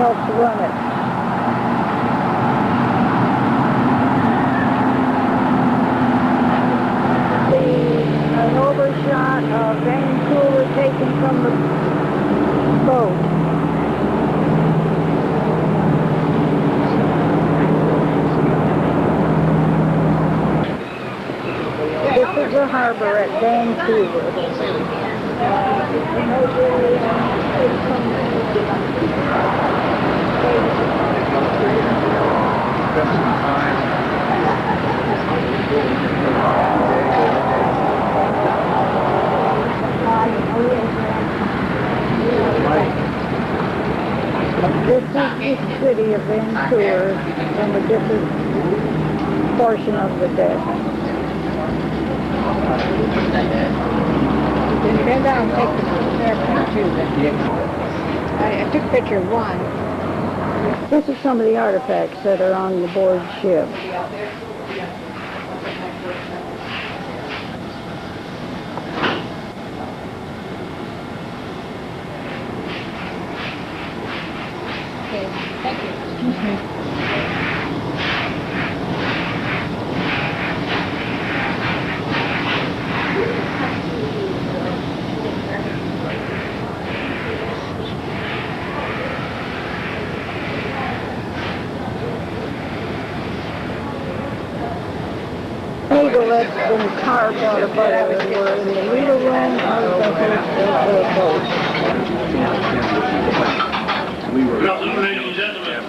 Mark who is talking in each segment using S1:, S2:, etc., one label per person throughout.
S1: helps run it. An overshot of Vancouver taken from the boat. This is the harbor at Vancouver. This is the city of Vancouver from a different portion of the deck.
S2: Bend down and take the airplane too. I took a picture of one.
S1: This is some of the artifacts that are on the board ship.
S2: Okay, thank you.
S1: Eagle that's been carved out of butter and we're in the little room of the boat.
S3: Good afternoon, ladies and gentlemen.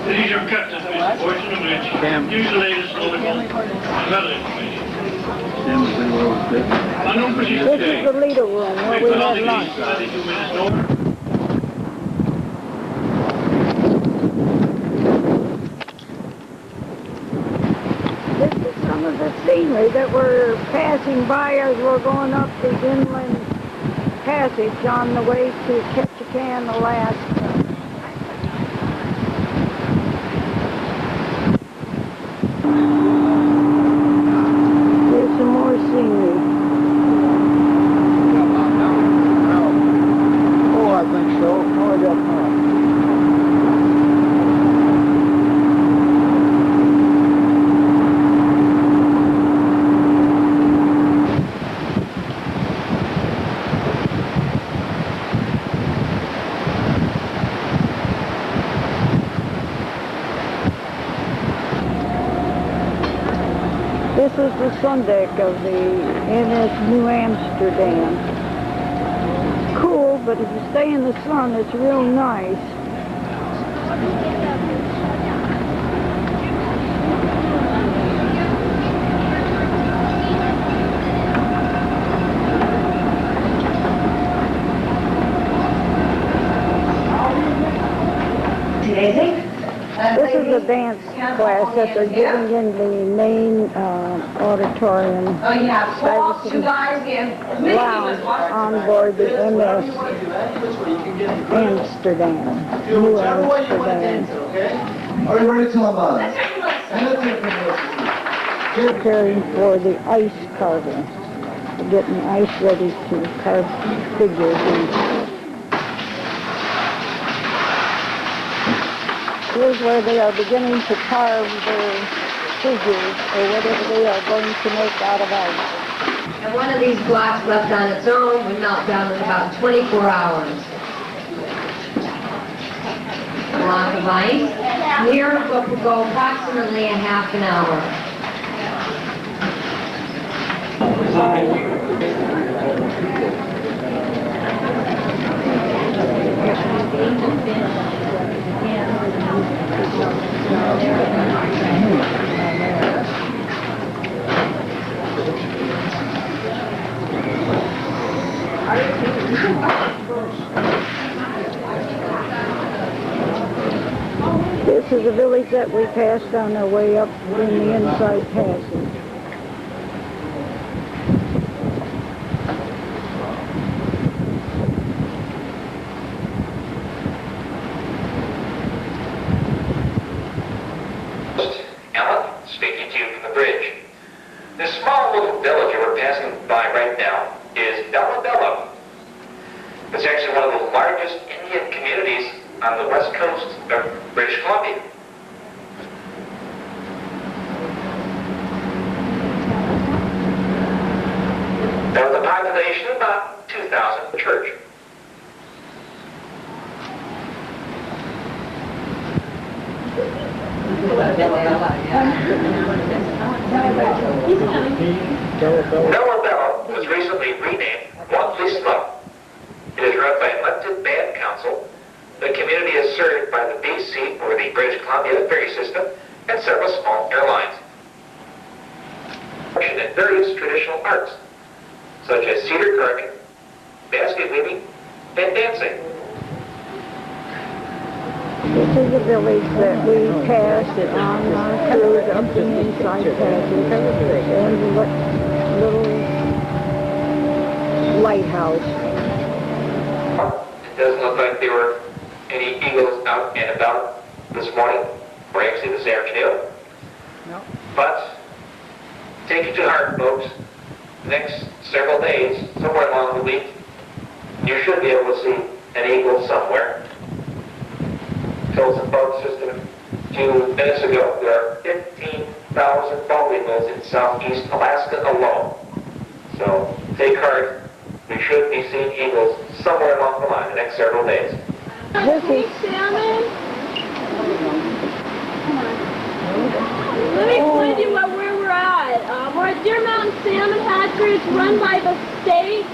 S3: These are Captain Mr. Boyson of Bridge. Use the latest nautical weather information. Unknown procedure
S1: This
S3: today.
S1: is the Lido room where we had lunch.
S3: 32 minutes north.
S1: This is some of the scenery that we're passing by as we're going up the inland passage on the way to Ketchikan, Alaska. There's some more scenery.
S4: Oh, I think so. Oh, I got more.
S1: This is the sun deck of the MS New Amsterdam. Cool, but if you stay in the sun, it's real nice. This is the dance class that they're giving in the main auditorium.
S5: Oh, you have swaps, you guys, and
S1: Lounge on board the MS Amsterdam, New Amsterdam.
S4: Are you ready to Lamar?
S1: Preparing for the ice carving. They're getting the ice ready to carve figures in. Here's where they are beginning to carve their figures or whatever they are going to make out of ice.
S5: And one of these blocks left on its own would melt down in about 24 hours. A block of ice. Here, what will go approximately a half an hour.
S1: This is a village that we passed on our way up in the inside passage.
S6: Alan, speaking to you from the bridge. This small little village we're passing by right now is Bella Bella. It's actually one of the largest Indian communities on the west coast of British Columbia. There was a population of about 2,000 church. Bella was recently renamed Monthly Club. It is run by an elected band council. The community is served by the BC, or the British Columbia ferry system, and several small airlines. And various traditional arts, such as cedar carving, basket weaving, and dancing.
S1: This is a village that we passed on our cruise up the inside passage, and the little lighthouse.
S6: It doesn't look like there were any eagles out and about this morning, or actually this afternoon.
S2: No.
S6: But take it to heart, folks. The next several days, somewhere along the week, you should be able to see an eagle somewhere. Told the boat system a few minutes ago, there are 15,000 bald eagles in southeast Alaska alone. So take heart. We should be seeing eagles somewhere along the line the next several days.
S1: This is
S7: salmon. Let me explain to you where we're at. We're at Deer Mountain Salmon Hatchery. It's run by the state.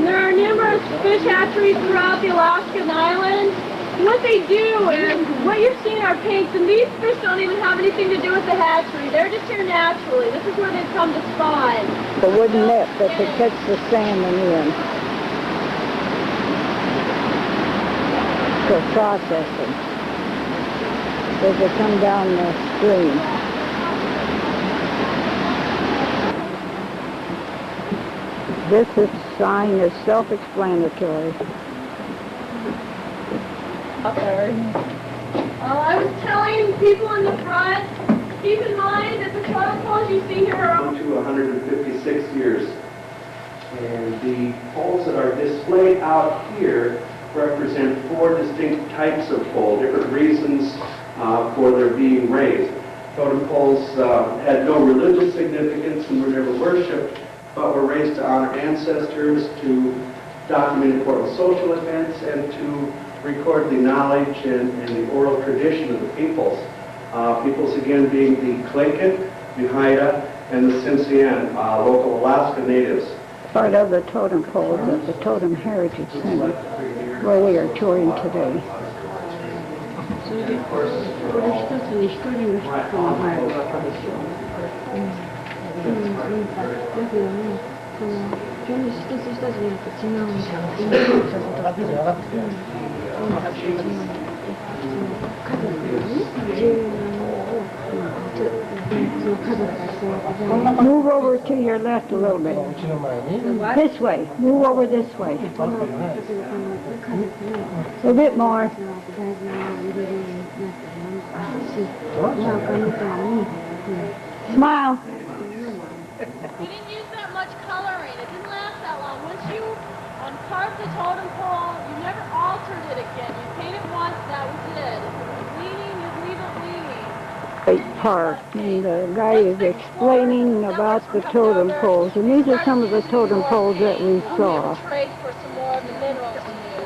S7: There are numerous fish hatcheries throughout the Alaskan islands. What they do is, what you're seeing are pinks, and these fish don't even have anything to do with the hatchery. They're just here naturally. This is where they come to spawn.
S1: the wooden net that they catch the salmon in for processing as they come down the stream. This sign is self-explanatory.
S7: I was telling people in the front, keep in mind that the totem poles you see here are
S8: to 156 years. And the poles that are displayed out here represent 4 distinct types of pole, different reasons for their being raised. Totem poles had no religious significance and were never worshipped, but were raised to honor ancestors, to document important social events, and to record the knowledge and the oral tradition of the peoples. Peoples again being the Tlingit, the Haida, and the Tsimshian, local Alaska natives.
S1: Part of the totem poles at the Totem Heritage Center, where we are touring today. Move over to your left a little bit. This way. Move over this way. A bit more. Smile.
S7: You didn't use that much coloring. It didn't last that long. Once you carved the totem pole, you never altered it again. You painted once, that was it. If it was leaning, you'd leave it leaning.
S1: State Park, and the guy is explaining about the totem poles, and these are some of the totem poles that we saw.
S7: Trade for some more of the minerals you need.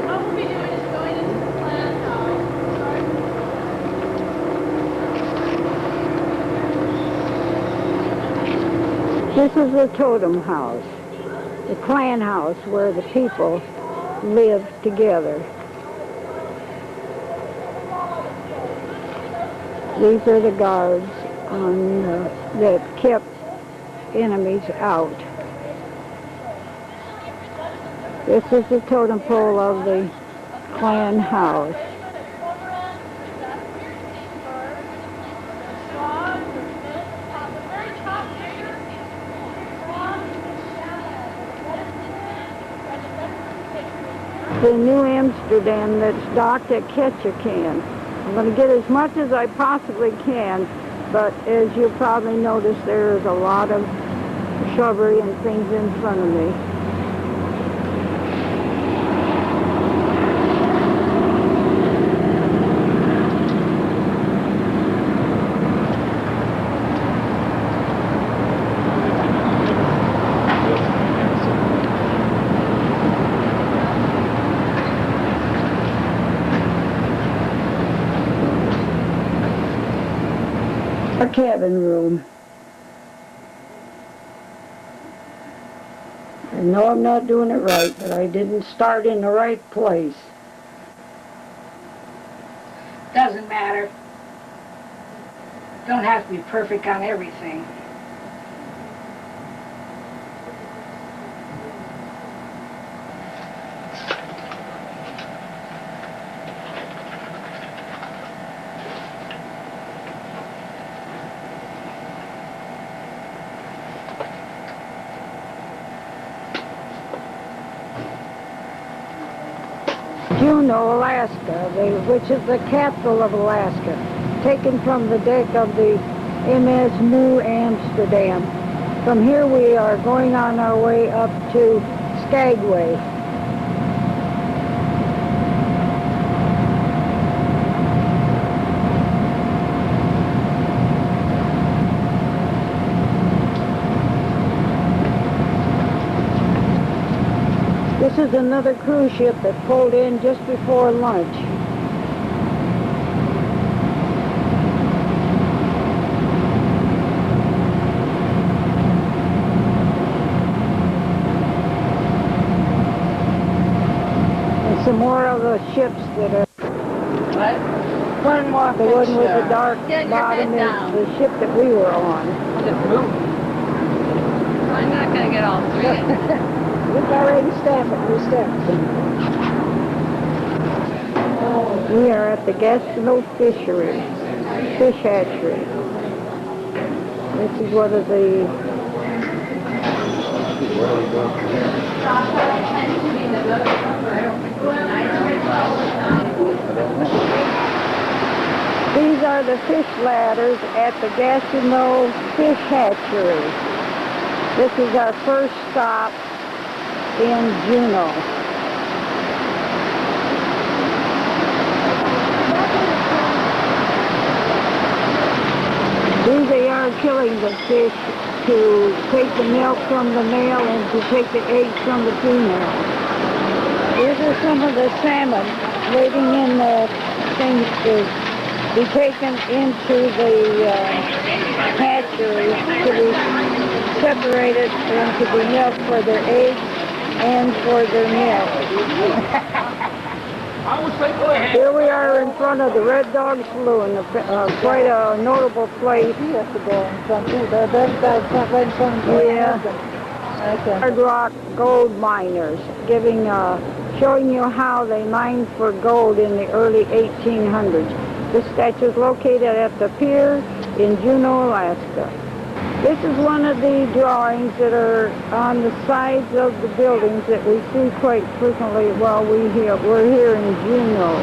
S7: What we'll be doing is going into the plant house.
S1: This is the totem house, the clan house where the people live together. These are the guards on, that kept enemies out. This is the totem pole of the clan house. The New Amsterdam that's docked at Ketchikan. I'm going to get as much as I possibly can, but as you probably noticed, there is a lot of shrubbery and things in front of me. Our cabin room. I know I'm not doing it right, but I didn't start in the right place.
S2: Doesn't matter. Don't have to be perfect on everything.
S1: Juneau, Alaska, which is the capital of Alaska, taken from the deck of the MS New Amsterdam. From here we are going on our way up to Skagway. This is another cruise ship that pulled in just before lunch. And some more of the ships that are...
S2: What? One more
S1: The one with the dark
S2: Get your
S1: bottom
S2: head
S1: is
S2: down.
S1: the ship that we were on.
S2: I'm not going to get all three.
S1: We've already staffed it. We staffed it. We are at the Gatineau Fishery, Fish Hatchery. This is one of the... These are the fish ladders at the Gatineau Fish Hatchery. This is our first stop in Juneau. These they are killing the fish to take the milk from the male and to take the eggs from the female. These are some of the salmon waiting in the things to be taken into the hatchery to be separated and to be milked for their eggs and for their milk. Here we are in front of the Red Dog Saloon, quite a notable place.
S4: You have to go in front too. That's not right in front of you.
S1: Yeah. Hard rock gold miners, showing you how they mined for gold in the early 1800s. This statue is located at the pier in Juneau, Alaska. This is one of the drawings that are on the sides of the buildings that we see quite frequently while we're here in Juneau.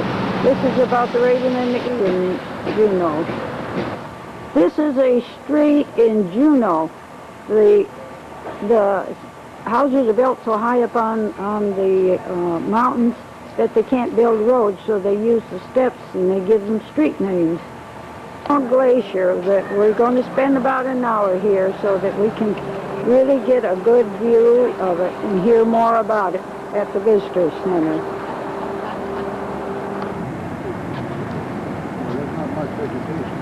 S1: This is about the Raven and the Eagle in Juneau. This is a street in Juneau. The houses are built so high up on the mountains that they can't build roads, so they use the steps and they give them street names. Glacier that we're going to spend about an hour here so that we can really get a good view of it and hear more about it at the Visitor Center.
S4: There's not much vegetation.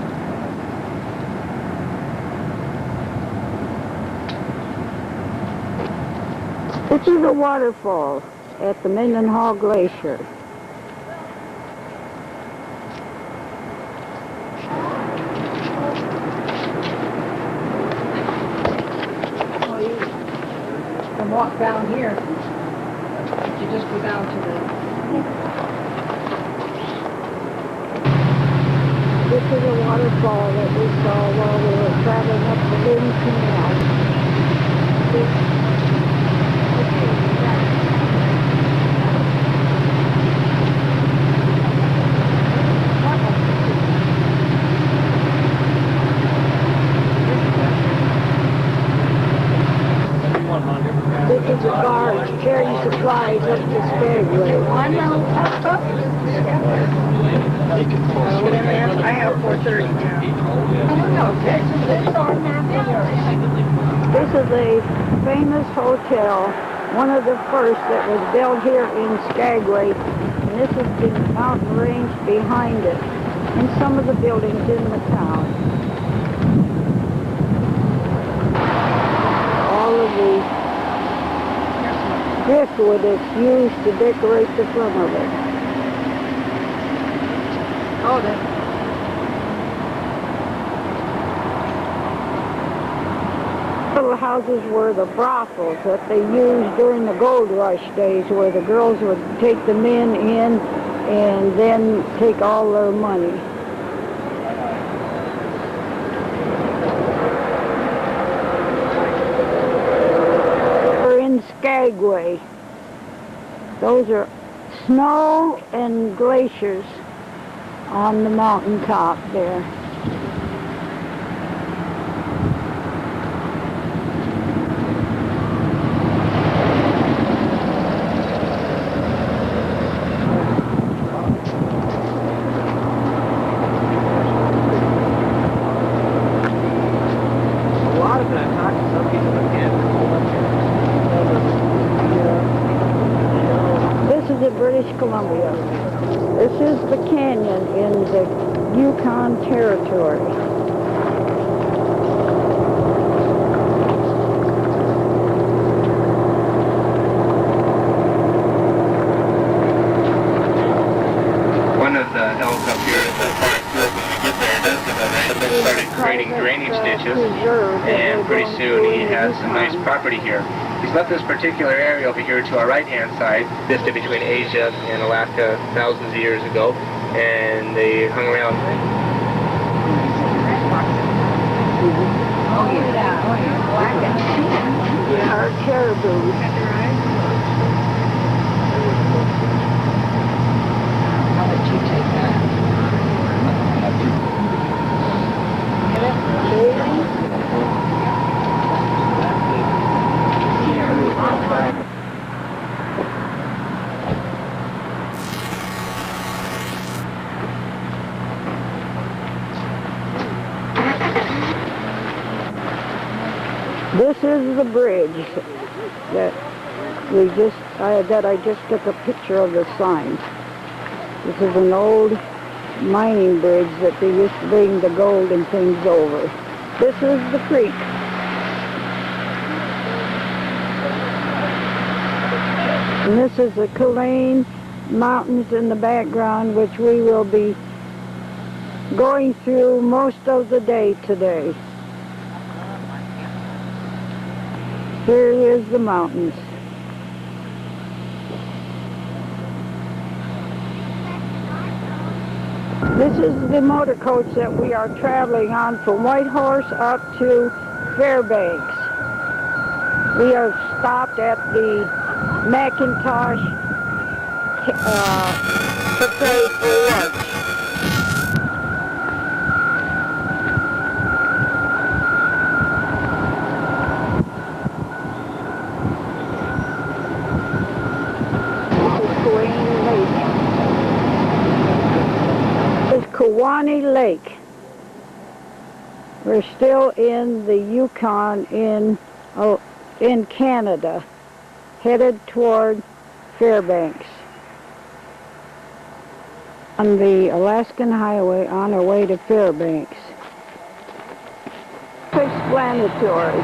S1: This is a waterfall at the Mendenhall Glacier.
S2: And walk down here. You just go down to the...
S1: This is a waterfall that we saw while we were traveling up the Lynn Canal. Skagway.
S2: One little cup. I have 430 now. Okay.
S1: This is a famous hotel, one of the first that was built here in Skagway. And this is the mountain range behind it, and some of the buildings in the town. All of the driftwood that's used to decorate the front of it.
S2: Oh, that.
S1: Little houses were the brothels that they used during the gold rush days, where the girls would take the men in and then take all their money. We're in Skagway. Those are snow and glaciers on the mountaintop there. British Columbia. This is the canyon in the Yukon Territory.
S9: One of the elk up here is the started creating drainage ditches, and pretty soon he has some nice property here. He's left this particular area over here to our right-hand side, distant between Asia and Alaska thousands of years ago, and they hung around.
S2: Oh, yeah. Oh, yeah. Black and tan.
S1: Yeah, our caribou.
S2: I'll let you take that.
S1: This is the bridge that I just took a picture of the signs. This is an old mining bridge that they used to bring the gold and things over. This is the creek. And this is the Killane Mountains in the background, which we will be going through most of the day today. Here is the mountains. This is the motor coach that we are traveling on from Whitehorse up to Fairbanks. We are stopped at the McIntosh Cafe for lunch. Kewaunee Lake. We're still in the Yukon in Canada, headed toward Fairbanks. On the Alaskan Highway on our way to Fairbanks. Self-explanatory.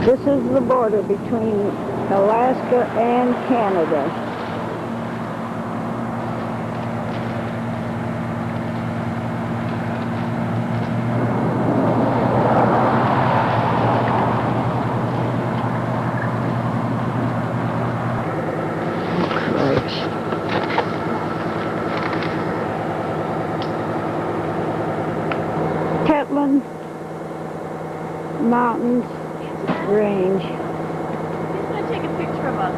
S1: This is the border between Alaska and Canada. Tetlin Mountains Range.
S7: He's going to take a picture of us.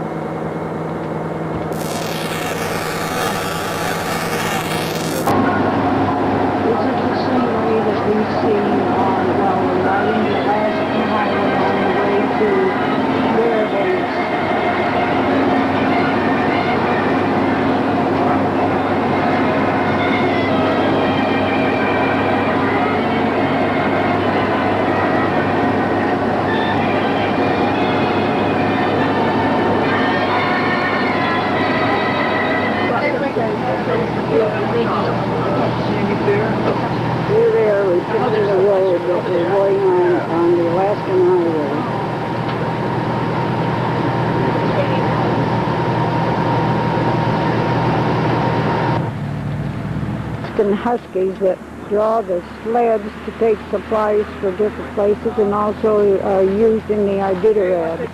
S1: Alaskan Huskies that draw the sleds to take supplies for different places, and also are used in the Iditarod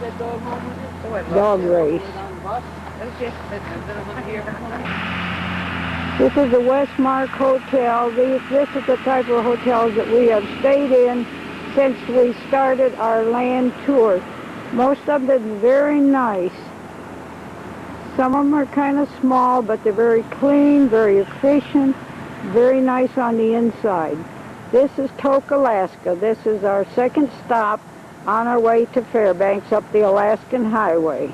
S1: dog race. This is the Westmark Hotel. This is the type of hotels that we have stayed in since we started our land tour. Most of them are very nice. Some of them are kind of small, but they're very clean, very efficient, very nice on the inside. This is Tok, Alaska. This is our second stop on our way to Fairbanks up the Alaskan Highway.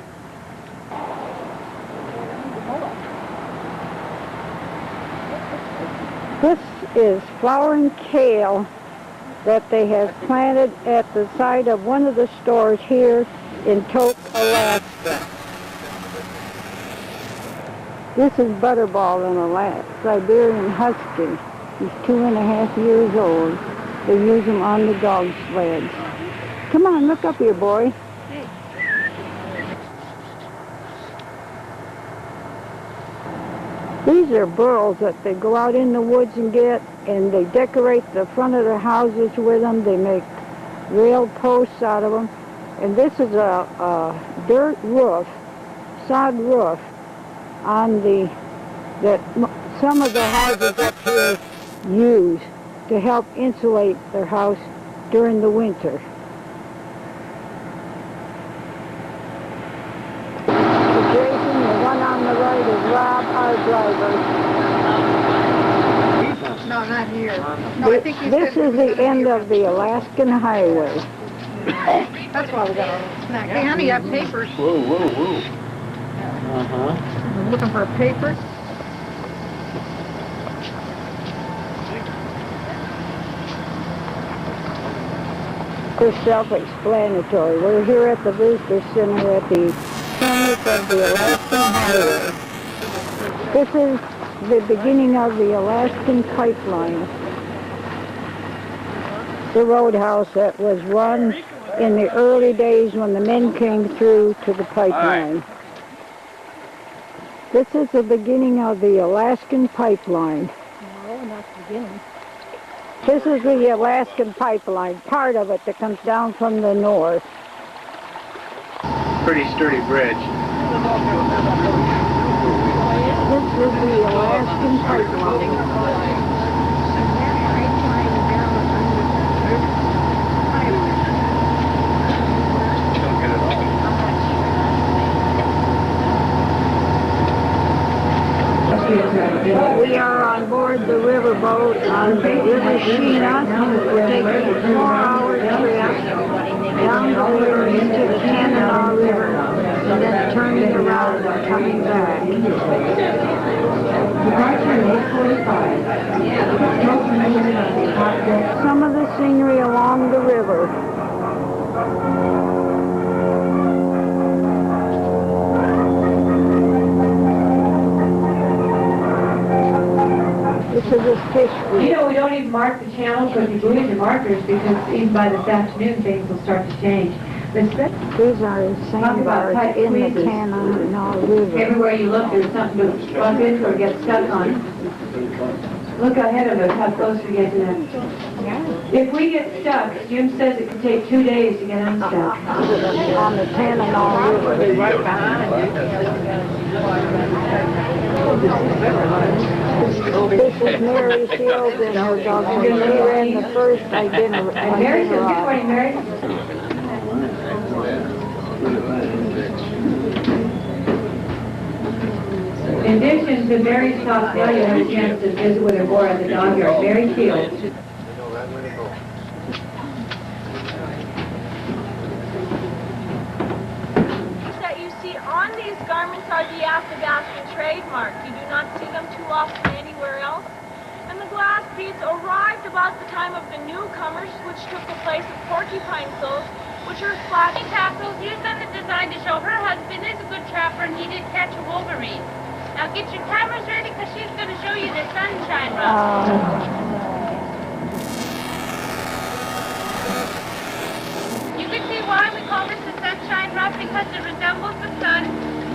S1: This is flowering kale that they have planted at the side of one of the stores here in Tok, Alaska. This is Butterball, an Siberian Husky. He's 2.5 years old. They use him on the dog sleds. Come on, look up here, boy. These are burls that they go out in the woods and get, and they decorate the front of their houses with them. They make rail posts out of them. And this is a dirt roof, sod roof, on that some of the houses up here use to help insulate their house during the winter. Jason, the one on the right is Rob, our driver.
S2: No, not here. No, I think
S1: This is the end of the Alaskan Highway.
S2: That's why we got our little snack. Hey, honey, you have papers.
S4: Whoa, whoa, whoa. Uh-huh.
S2: I'm looking for a paper.
S1: It's self-explanatory. We're here at the Visitor Center at the summit of the Alaskan Highway. This is the beginning of the Alaskan Pipeline. The roadhouse that was run in the early days when the men came through to the pipeline. This is the beginning of the Alaskan Pipeline.
S2: No, not the beginning.
S1: This is the Alaskan Pipeline, part of it that comes down from the north.
S9: Pretty sturdy bridge.
S1: This is the Alaskan Pipeline. We are on board the riverboat on the River Sheena. We're taking a 4-hour trip down the river into the Tanana River and then turning around and coming back. Some of the scenery along the river. This is a fish
S5: You
S1: group.
S5: know, we don't even mark the channels because you lose your markers because even by this afternoon things will start to change. But
S1: These are sandbars in the Tanana River.
S5: everywhere you look, there's something to bump into or get stuck on. Look ahead of us, how close we get to that. If we get stuck, Jim says it could take 2 days to get unstuck.
S1: On the Tanana River.
S2: Right behind
S1: This is Mary Fields and her dog. They ran the first Iditarod.
S5: And Mary says, good morning, Mary. In addition to Mary's Australia, I had a chance to visit with her boy at the dog yard, Mary Fields.
S7: That you see on these garments are the Athabascan trademark. You do not see them too often anywhere else. And the glass beads arrived about the time of the newcomers, which took the place of porcupine quills, which are flat
S10: Tassels used on the design to show her husband is a good trapper and he did catch a wolverine. Now get your cameras ready because she's going to show you the sunshine rub. You can see why we call this the sunshine rough because it resembles the sun.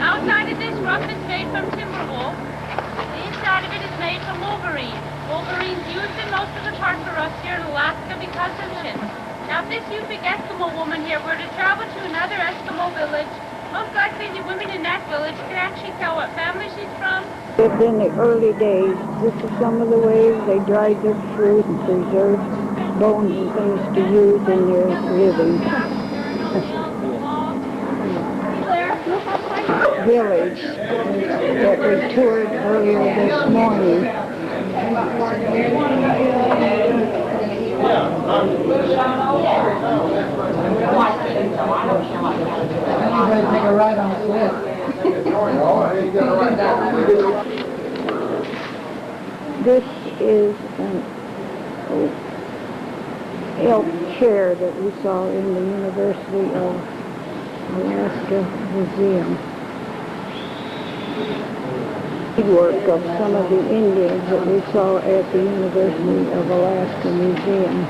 S10: Outside of this rough is made from timber wool. The inside of it is made from wolverine. Wolverines used in most of the park for us here in Alaska because of shit. Now, if this Yupik Eskimo woman here were to travel to another Eskimo village, most likely the women in that village could actually tell what family she's from.
S1: In the early days, this is some of the ways they dried their fruit and preserved bones and things to use in their living. Village that we toured earlier this morning.
S4: Anybody take a ride on the sled?
S1: This is an elk chair that we saw in the University of Alaska Museum. Work of some of the Indians that we saw at the University of Alaska Museum.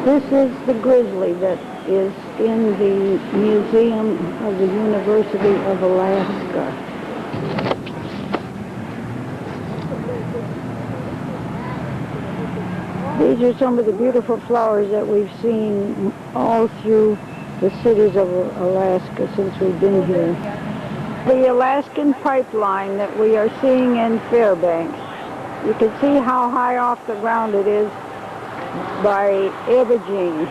S1: This is the grizzly that is in the Museum of the University of Alaska. These are some of the beautiful flowers that we've seen all through the cities of Alaska since we've been here. The Alaskan pipeline that we are seeing in Fairbanks. You can see how high off the ground it is by Ebagine.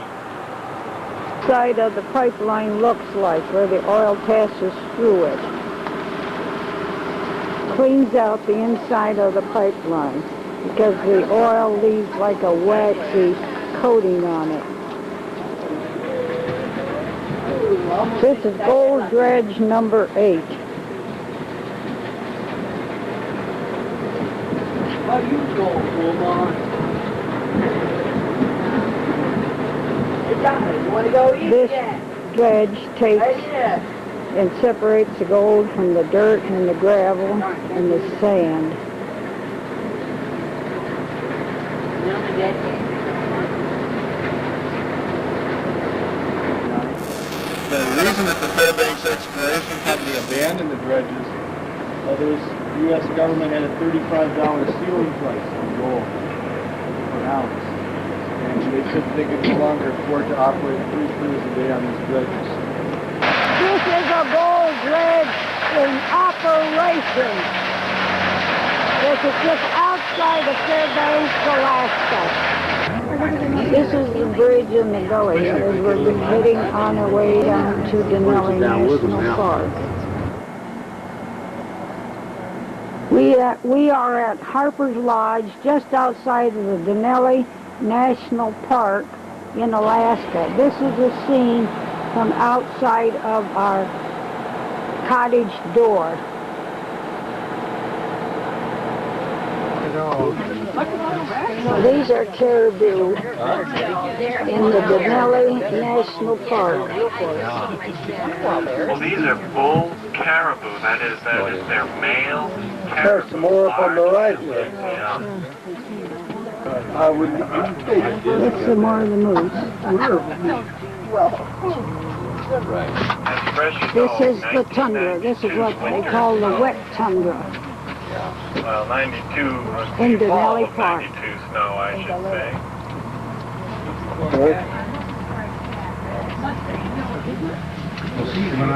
S1: Side of the pipeline looks like where the oil passes through it. Cleans out the inside of the pipeline because the oil leaves like a waxy coating on it. This is gold dredge number 8.
S4: How do you go, woman? You want to go eat?
S1: This dredge takes and separates the gold from the dirt and the gravel and the sand.
S11: The reason that the Fairbanks Exploration Company abandoned the dredges, the U.S. government had a $35 ceiling price on gold per ounce. And they said they could no longer afford to operate 3 crews a day on these dredges.
S1: This is a gold dredge in operation. This is just outside of Fairbanks, Alaska. This is the bridge in the gully as we're heading on our way down to Denali National Park. We are at Harper's Lodge just outside of the Denali National Park in Alaska. This is a scene from outside of our cottage door. These are caribou in the Denali National Park.
S3: Well, these are bull caribou. That is their male caribou.
S11: There's more up on the right there.
S3: Yeah.
S1: That's some more of the moose.
S3: As fresh as
S1: This is the tundra. This is what they call the wet tundra.
S3: Well, 92 was
S1: In
S3: the fall
S1: Denali
S3: of
S1: Park.
S3: 92 snow, I should say.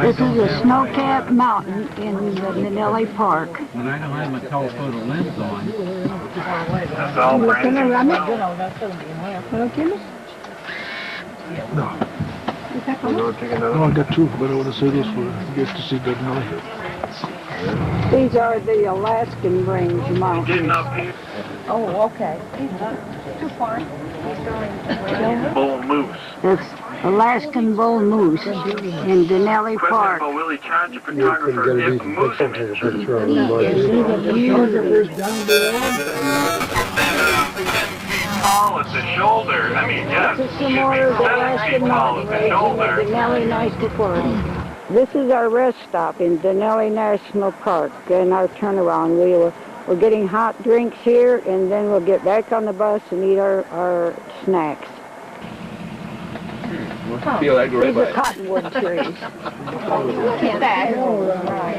S1: This is a snow-capped mountain in the Denali Park.
S12: When I don't have my telephoto lens on.
S3: That's all brand new snow.
S11: No, I got 2, but I want to say this for get to see that night.
S1: These are the Alaskan Range
S3: Getting
S1: Mountains.
S3: up here.
S2: Oh, okay. Too far.
S3: Bull moose.
S1: That's Alaskan bull moose in Denali Park.
S3: Questionable Willie Charger photographer if moose image. Tall at the shoulder. I mean, yes,
S1: This is
S3: should
S1: some
S3: be
S1: more of the
S3: 7
S1: Alaskan
S3: feet tall
S1: mountain
S3: at the
S1: range in
S3: shoulder.
S1: the Denali National Park. This is our rest stop in Denali National Park and our turnaround. We're getting hot drinks here, and then we'll get back on the bus and eat our snacks.
S9: Feel that great
S1: These are
S9: bite.
S1: cottonwood trees.
S2: Look at that.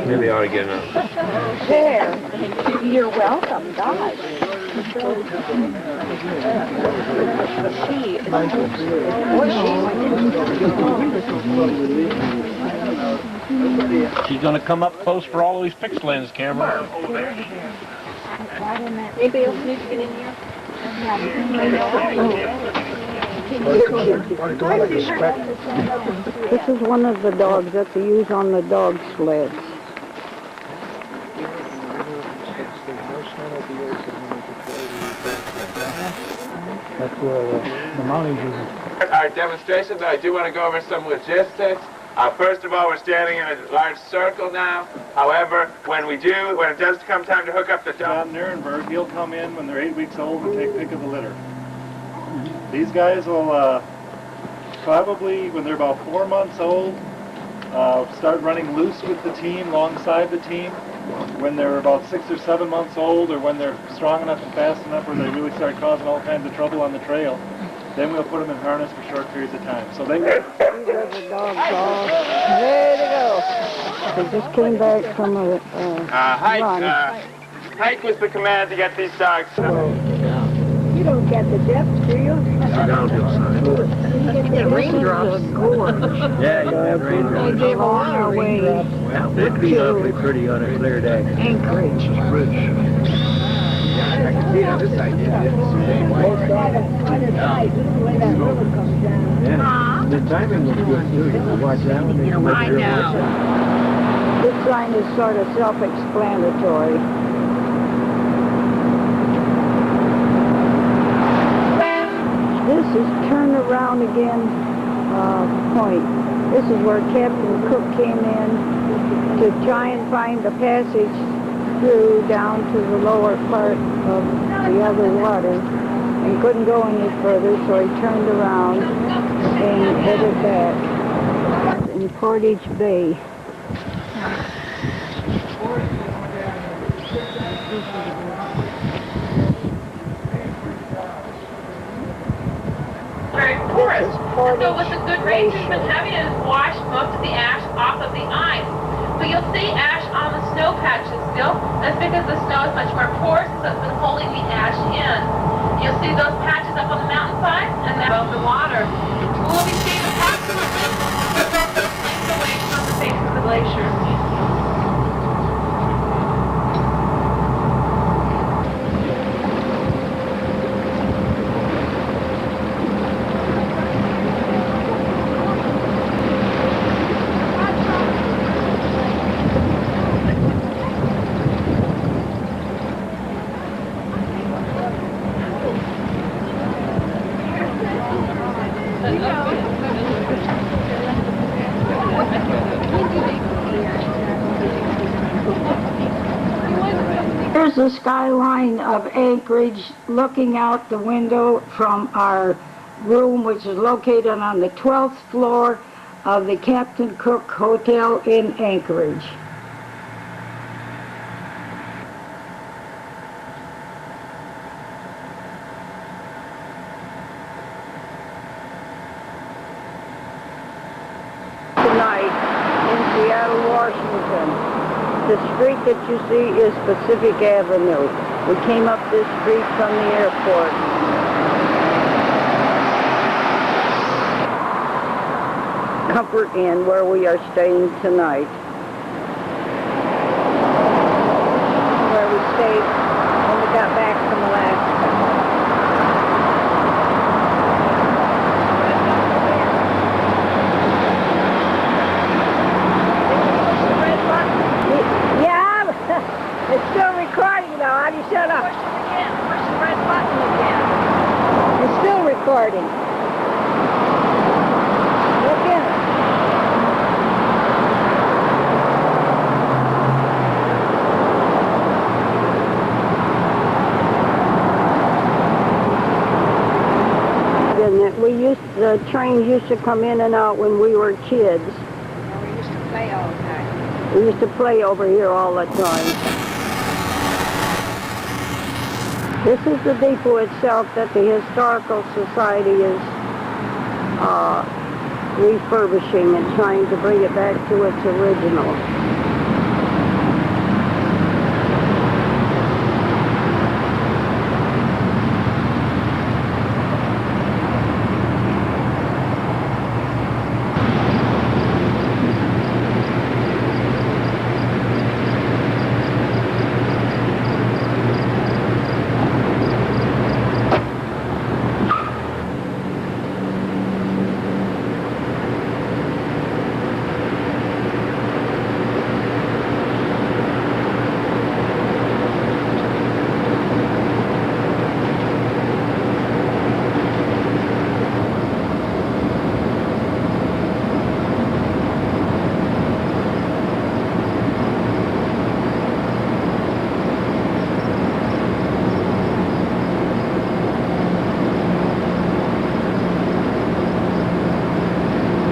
S9: Maybe I ought to get enough.
S2: There. You're welcome, God.
S11: She's gonna come up close for all of these pixel lens cameras.
S2: Anybody else need to get in here?
S1: This is one of the dogs that they use on the dog sleds.
S11: That's where the Mounties use.
S9: Our demonstration, but I do want to go over some logistics. First of all, we're standing in a large circle now. However, when it does come time to hook up the dog,
S11: John Nuremberg, he'll come in when they're 8 weeks old and take pick of the litter. These guys will probably, when they're about 4 months old, start running loose with the team, alongside the team. When they're about 6 or 7 months old, or when they're strong enough and fast enough where they really start causing all kinds of trouble on the trail, then we'll put them in harness for short periods of time. So they
S1: These are the dogs all ready to go. They just came back from a run.
S9: Hike was the command to get these dogs.
S1: You don't get the depth, do you?
S2: The raindrops.
S11: Yeah, you have raindrops.
S1: They came on our way
S11: That would be awfully pretty on a clear day.
S1: Anchorage.
S9: I can see it on this side.
S11: Yeah. The timing was good too. You can watch that one.
S2: I know.
S1: This sign is sort of self-explanatory. This is turn around again point. This is where Captain Cook came in to try and find the passage through down to the lower part of the other water and couldn't go any further, so he turned around and headed back in Portage Bay.
S10: Very porous. And so what the good rains has been having is washed most of the ash off of the ice. But you'll see ash on the snow patches still. That's because the snow is much more porous, so it's been holding the ash in. You'll see those patches up on the mountainside and then above the water. We'll be seeing approximately length away from the face of the glacier.
S1: Here's the skyline of Anchorage looking out the window from our room, which is located on the 12th floor of the Captain Cook Hotel in Anchorage. Tonight in Seattle, Washington. The street that you see is Pacific Avenue. We came up this street from the airport. Comfort Inn, where we are staying tonight. Where we stayed when we got back from Alaska. It's still recording though. How do you shut up? Push it again. Push the red button again. It's still recording. Look in it. The trains used to come in and out when we were kids.
S2: We used to play all the time.
S1: We used to play over here all the time. This is the depot itself that the Historical Society is refurbishing and trying to bring it back to its original.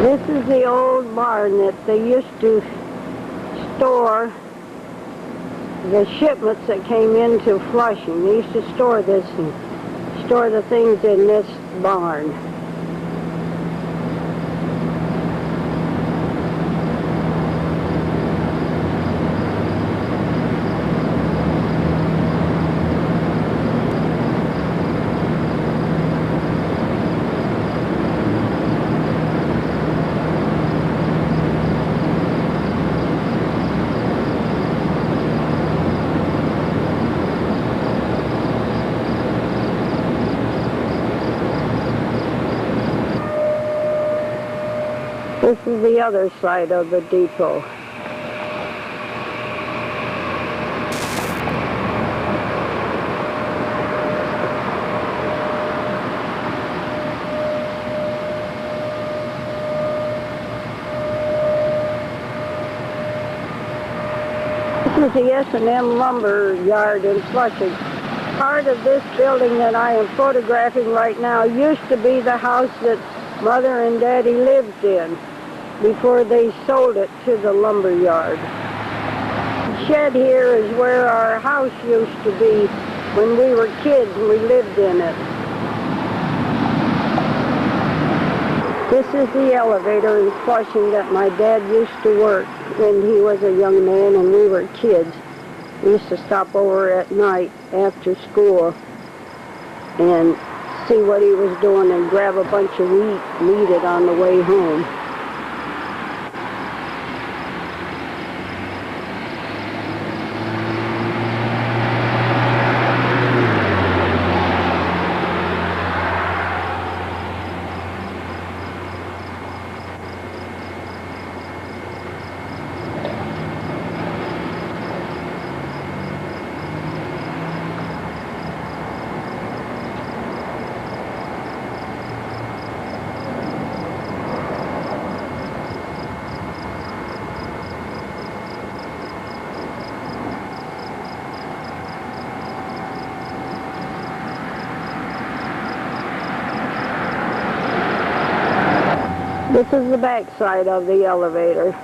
S1: This is the old barn that they used to store the shipments that came into Flushing. They used to store this and store the things in this barn. This is the other side of the depot. This is the S&M lumber yard in Flushing. Part of this building that I am photographing right now used to be the house that Mother and Daddy lived in before they sold it to the lumber yard. The shed here is where our house used to be when we were kids and we lived in it. This is the elevator in Flushing that my dad used to work when he was a young man and we were kids. We used to stop over at night after school and see what he was doing and grab a bunch of wheat and eat it on the way home. This is the back side of the elevator.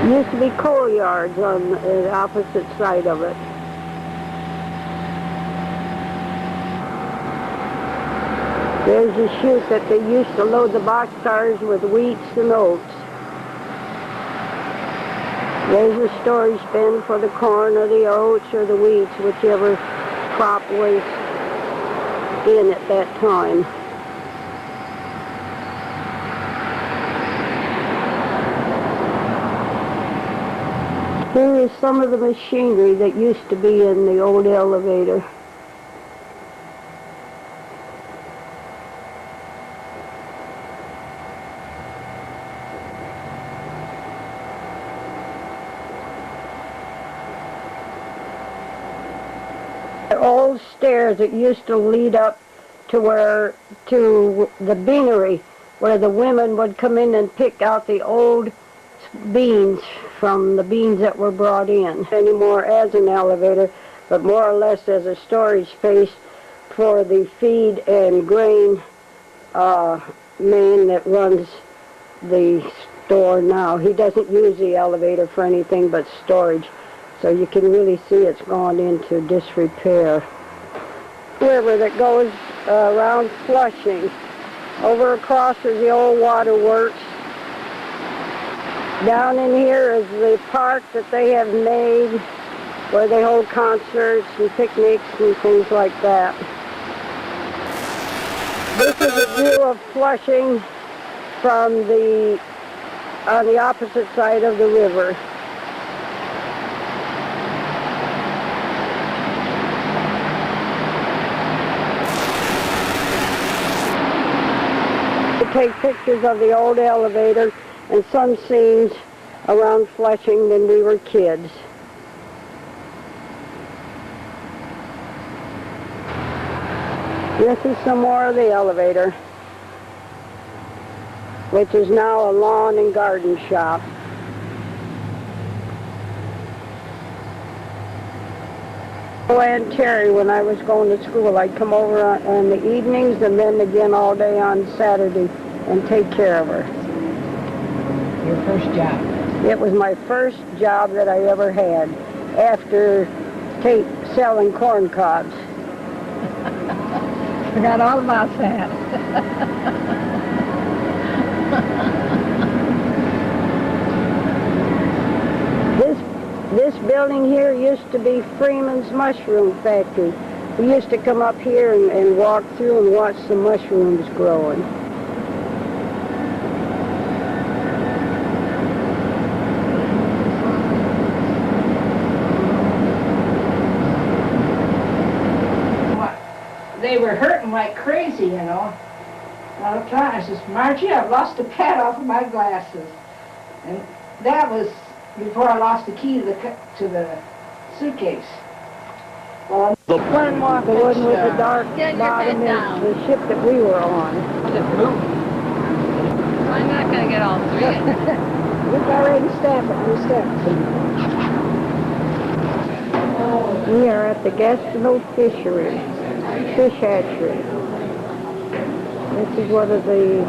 S1: Used to be coal yards on the opposite side of it. There's a chute that they used to load the boxcars with wheats and oats. There's a storage bin for the corn or the oats or the wheats, whichever crop was in at that time. Here is some of the machinery that used to be in the old elevator. Old stairs that used to lead up to the beanery, where the women would come in and pick out the old beans from the beans that were brought in. Anymore as an elevator, but more or less as a storage space for the feed and grain man that runs the store now. He doesn't use the elevator for anything but storage, so you can really see it's gone into disrepair. River that goes around Flushing. Over across is the old waterworks. Down in here is the park that they have made where they hold concerts and picnics and things like that. This is a view of Flushing from on the opposite side of the river. To take pictures of the old elevator and some scenes around Flushing when we were kids. This is some more of the elevator, which is now a lawn and garden shop. And Terry, when I was going to school, I'd come over on the evenings and then again all day on Saturday and take care of her.
S2: Your first job?
S1: It was my first job that I ever had after selling corn cobs.
S2: Forgot all about that.
S1: This building here used to be Freeman's Mushroom Factory. We used to come up here and walk through and watch the mushrooms growing.
S2: They were hurting like crazy, you know. All the time. I says, Margie, I've lost the pad off of my glasses. And that was before I lost the key to the suitcase.
S1: The one with the dark bottom is the ship that we were on.
S10: I'm not going to get all three.
S2: We've already stamped it. We stamped it.
S1: We are at the Gastineau Fishery. Fish hatchery. This is one of the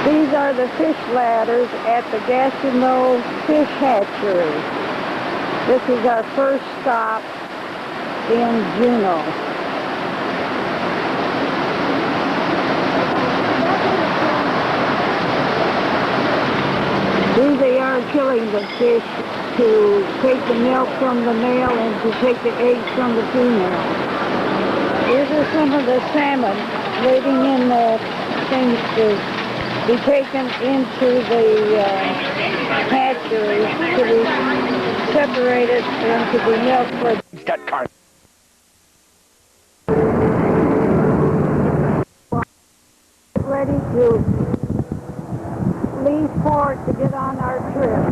S1: these are the fish ladders at the Gastineau Fish Hatchery. This is our first stop in Juneau. They are killing the fish to take the milk from the male and to take the eggs from the female. These are some of the salmon waiting in the things to be taken into the hatchery to be separated and to be milked for. Ready to leave port to get on our trip.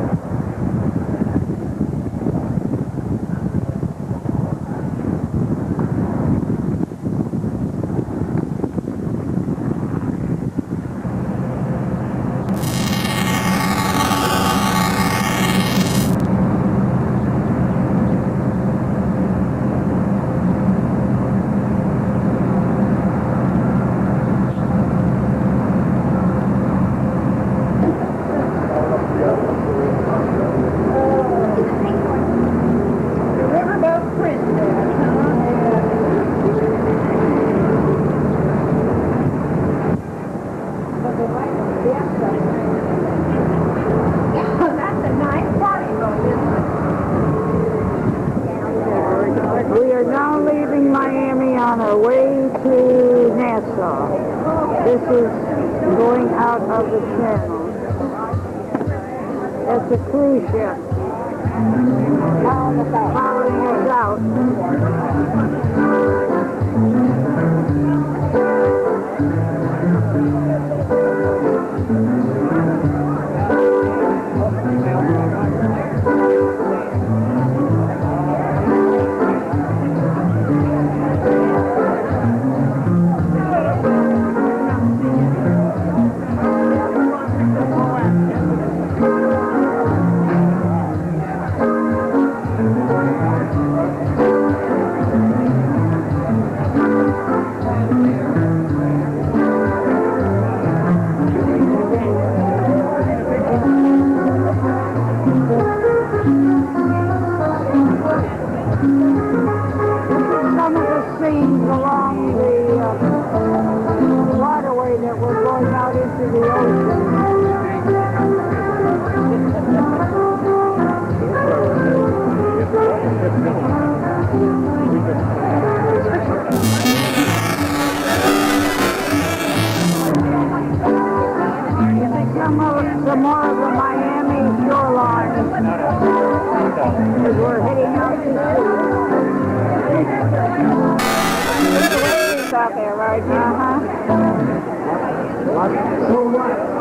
S1: We are now leaving Miami on our way to Nassau. This is going out of the channel. That's a cruise ship. Following us out. Out there right now,
S4: So what?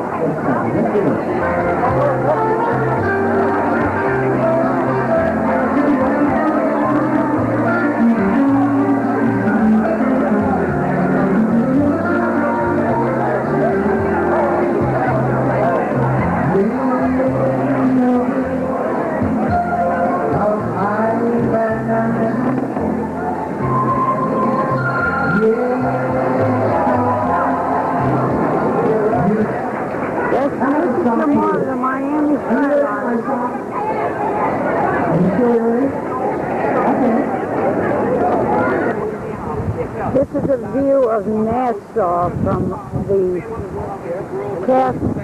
S1: some more of the Miami skyline. This is a view of Nassau from the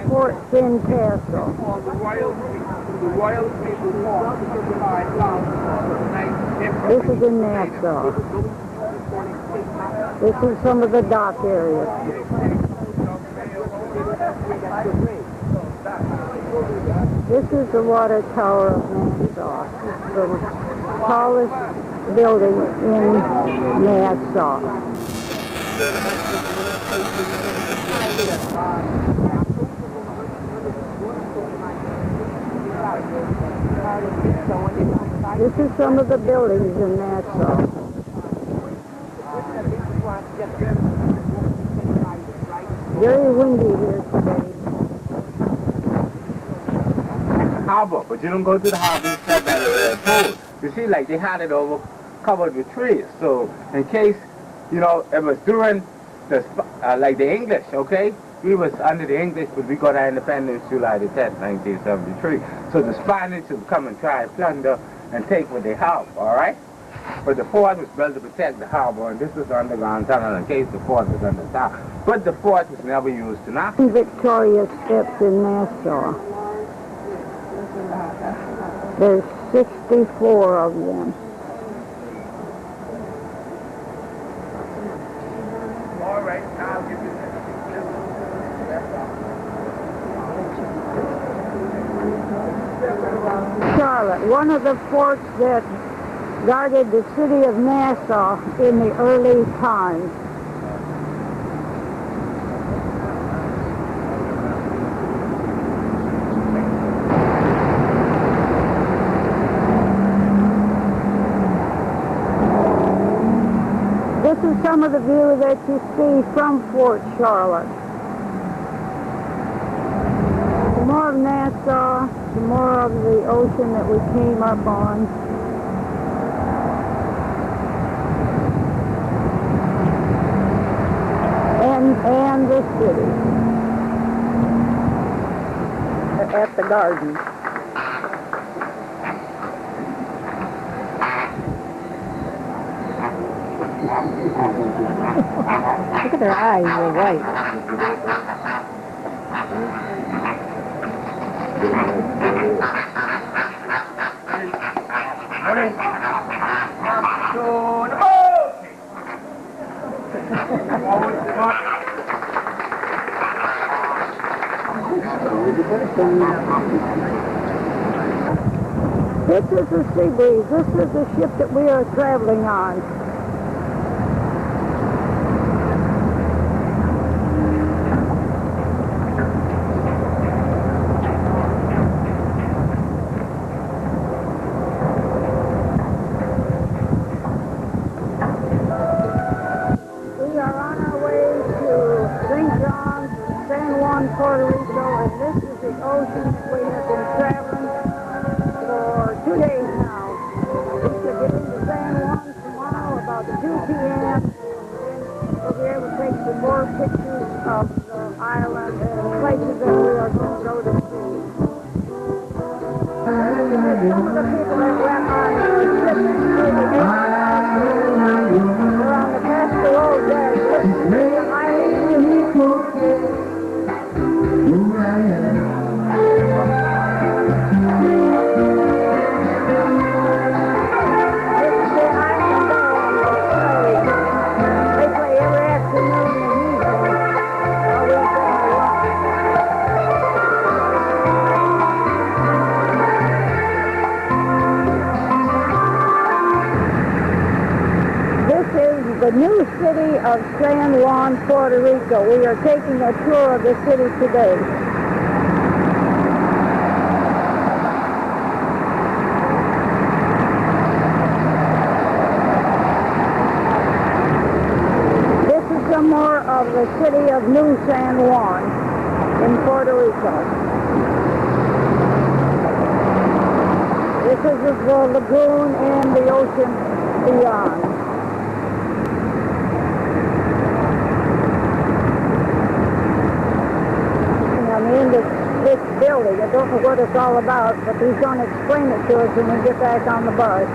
S1: Fort Finn Castle. This is in Nassau. This is some of the dock areas. This is the water tower of Nassau, the tallest building in Nassau. This is some of the buildings in Nassau. Very windy here today.
S13: Harbor, but you don't go to the harbor and step at the pool. You see, like they had it over covered with trees. So in case, you know, it was during the like the English, okay? We was under the English, but we got our independence July the 10th, 1973. So the Spanish would come and try and plunder and take what they have, all right? But the fort was built to protect the harbor, and this was underground tunnel in case the fort was under attack. But the fort was never used to knock.
S1: Victoria Steps in Nassau. There's 64 of them.
S13: All right, I'll give you
S1: Charlotte, one of the forts that guarded the city of Nassau in the early times. This is some of the view that you see from Fort Charlotte. Some more of Nassau, some more of the ocean that we came up on. And the city. At the garden. Look at their eyes, they're white. This is the Sea Breeze. This is the ship that we are traveling on. Puerto Rico, and this is the ocean that we have been traveling for 2 days now. We should get into San Juan tomorrow about 2 p.m. We'll be able to take some more pictures of the island and places that we are going to go to see. Some of the people that went on the ship through the 1800s, they're on the Pastoral Deck. This is the island. of San Juan, Puerto Rico. We are taking a tour of the city today. This is some more of the city of New San Juan in Puerto Rico. This is the lagoon and the ocean beyond. I'm in this building. I don't know what it's all about, but he's going to explain it to us when we get back on the bus.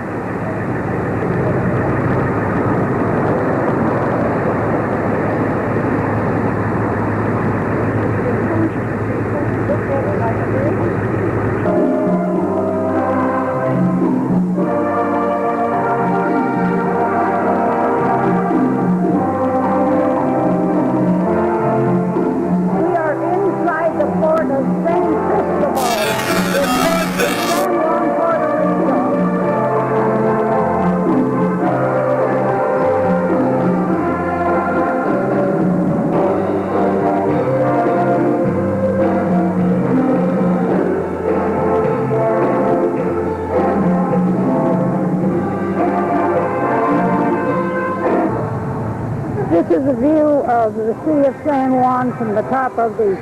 S1: This is a view of the city of San Juan from the top of the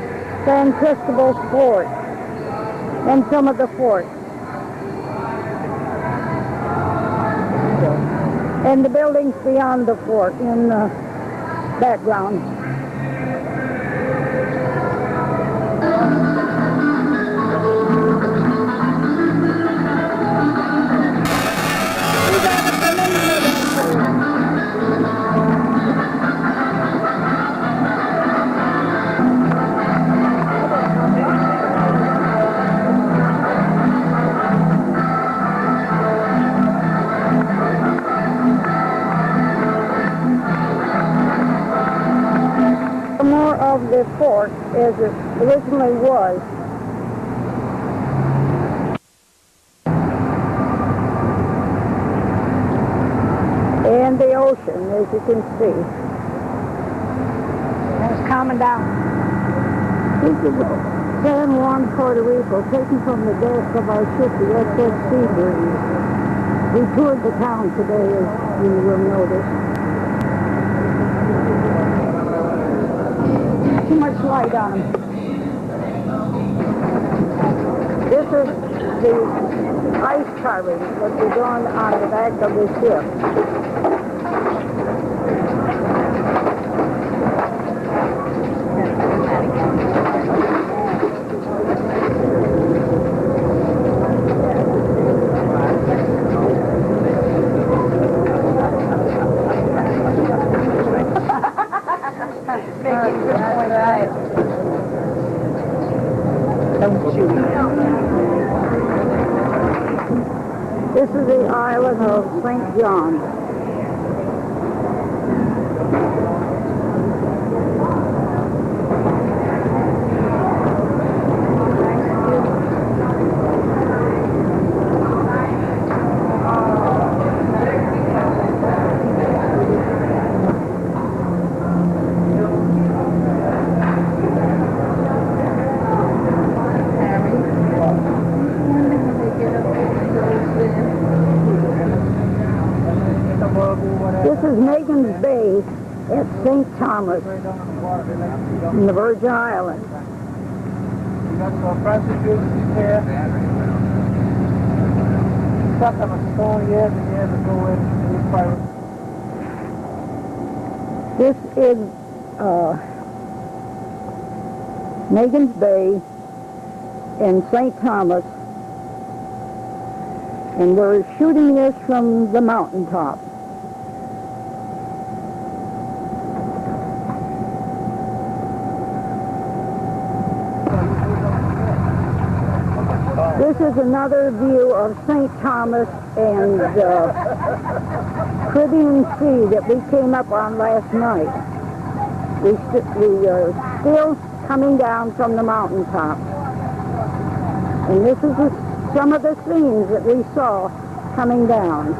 S1: San Cristobal Fort and some of the fort. And the buildings beyond the fort in the background. More of the fort as it originally was. And the ocean, as you can see. It's calming down. This is San Juan, Puerto Rico, taken from the deck of our ship, the SS Seabreeze. We toured the town today, as you will notice. Too much light on them. This is the ice carving that was done on the back of the ship. This is the island of St. John. This is Megan's Bay at St. Thomas in the Virgin Islands.
S11: You got some prostitutes here. Stuck on a stone years and years ago in these pirates.
S1: This is Megan's Bay in St. Thomas, and we're shooting this from the mountaintop. This is another view of St. Thomas and the Caribbean Sea that we came up on last night. We are still coming down from the mountaintop. And this is some of the scenes that we saw coming down.